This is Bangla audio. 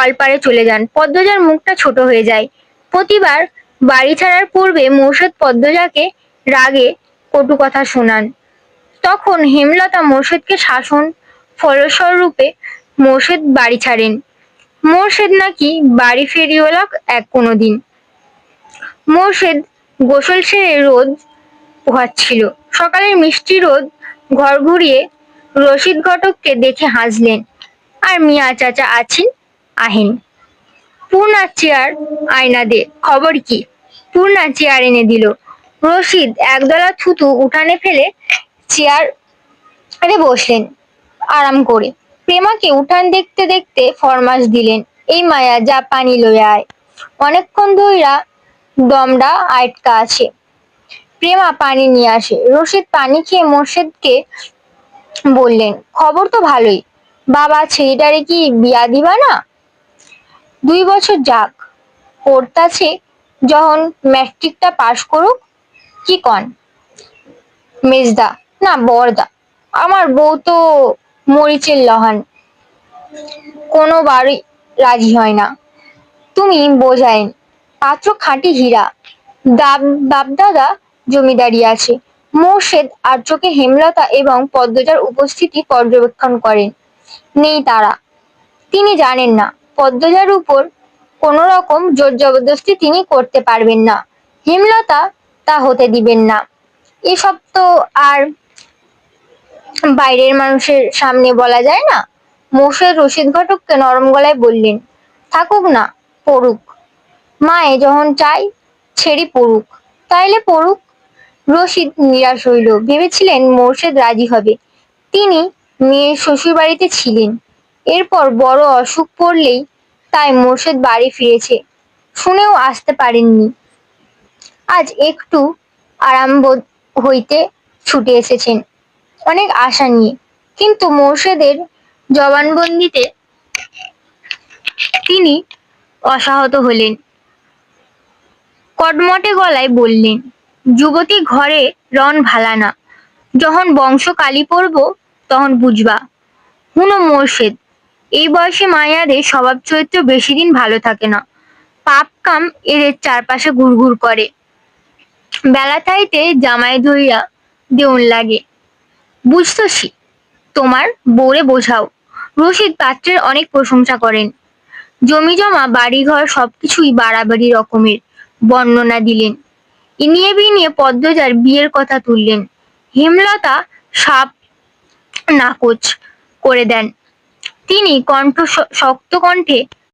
কলপারে চলে যান। পদ্মজার মুখটা ছোট হয়ে যায়। প্রতিবার বাড়ি ছাড়ার পূর্বে মোর্শেদ পদ্মজাকে রাগে কটু কথা শোনান। তখন হেমলতা মোর্শেদকে শাসন ফলস্বরূপে মোর্শেদ বাড়ি ছাড়েন। মোর্শেদ নাকি বাড়ি ফেরিওয়ালা এক কোনোদিন। মোর্শেদ গোসল সেরে রোদ পোহাচ্ছিল। সকালের মিষ্টি রোদ ঘর ঘুরিয়ে রশিদ ঘটককে দেখে হাসলেন। আর মিয়া চাচা আছেন? আহেন। পূর্ণা চেয়ার আয়না দে। খবর কি? পূর্ণা চেয়ার এনে দিল। রশিদ একদলা থুতু উঠানে ফেলে চেয়ারে বসলেন আরাম করে। প্রেমাকে উঠান দেখতে দেখতে ফরমাস দিলেন, এই মায়া যা পানি লইয়া আয়। অনেকক্ষণ ধইরা দমটা আটকা আছে। প্রেমা পানি নিয়ে আসে। রশিদ পানি খেয়ে মোর্শেদকে বললেন, খবর তো ভালোই। বাবা ছেলেটারে কি বিয়া দিবা না? 2 বছর যাক, পড়তাছে যখন ম্যাট্রিকটা পাশ করুক। কি কন? মেজদা না বড়দা, আমার বউ তো মরিচের লহান, কোনোবারই রাজি হয় না। তুমি বোঝাইন, পাত্র খাঁটি হীরা, বাপদাদা জমিদারি আছে। মোর্শেদ আর চোখে হেমলতা এবং পদ্মজার উপস্থিতি পর্যবেক্ষণ করেন। নেই তারা। তিনি জানেন না পদ্মজার উপর কোন রকম জোর জবরদস্তি তিনি করতে পারবেন না। হেমলতা তা হতে দিবেন না। এসব তো আর বাইরের মানুষের সামনে বলা যায় না। মোর্শেদ রশিদ ঘটককে নরম গলায় বললেন, থাকুক না, পড়ুক। মায়ে যখন চাই ছেড়ি পড়ুক, তাইলে পড়ুক। রশিদ নিরাশ হইল। ভেবেছিলেন মোর্শেদ রাজি হবে। তিনি মেয়ের শ্বশুর বাড়িতে ছিলেন। এরপর বড় অসুখ পড়লেই তাই মোর্শেদ বাড়ি ফিরেছে শুনেও আসতে পারেননি। আজ একটু আরামবোধ হইতে ছুটে এসেছেন অনেক আশা নিয়ে। কিন্তু মোর্শেদের জবানবন্দিতে তিনি অসাহত হলেন। কটমটে গলায় বললেন, যুবতী ঘরে রন ভালা না। যখন বংশ কালি পড়ব তখন বুঝবা। হুনো মোর্শেদ, এই বয়সে মায়াদের স্বভাব চরিত্র বেশি দিন ভালো থাকে না। পাপ কাম এদের চারপাশে ঘুরঘুর করে। বেলা থাইতে জামাই ধইয়া দেউন লাগে। বুঝতছি, তোমার বউরে বোঝাও। রশিদ পাত্রের অনেক প্রশংসা করেন। জমি জমা বাড়িঘর সবকিছুই বাড়াবাড়ি রকমের বর্ণনা দিলেন। ইনিয়ে বিনিয়ে পদ্মজার বিয়ের কথা তুললেন। হেমলতা সাপ নাকচ করে দেন। তিনি শক্ত কণ্ঠে